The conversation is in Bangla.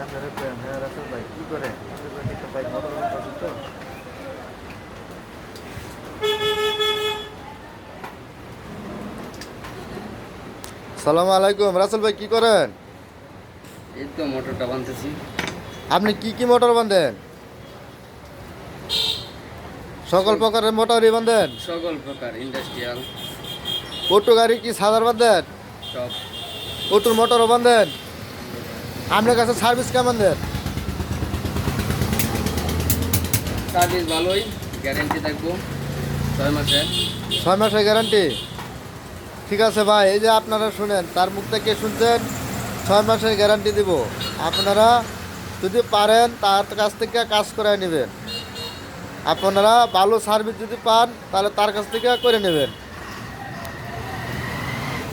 আপনারা করেন, হ্যাঁ রাসেল ভাই কি করেন? তো ভাই মোটর বানাচ্ছি তো। সালাম আলাইকুম, রাসেল ভাই কি করেন? এই তো মোটরটা বানতেছি। আপনি কি কি মোটর বাঁধেন? সকল প্রকারের মোটরই বাঁধেন? সকল প্রকার ইন্ডাস্ট্রিয়াল অটো গাড়ি কি সাদার বাঁধেন? সব অটোর মোটরও বাঁধেন? আপনার কাছে সার্ভিস কেমন দেন? সার্ভিস ভালোই, গ্যারেন্টি থাকবো 6 মাসে। 6 মাসের গ্যারান্টি? ঠিক আছে ভাই, এই যে আপনারা শুনেন, তার মুখ থেকে শুনছেন 6 মাসের গ্যারান্টি দিব। আপনারা যদি পারেন তার কাছ থেকে কাজ করে নেবেন। আপনারা ভালো সার্ভিস যদি পান তাহলে তার কাছ থেকে করে নেবেন।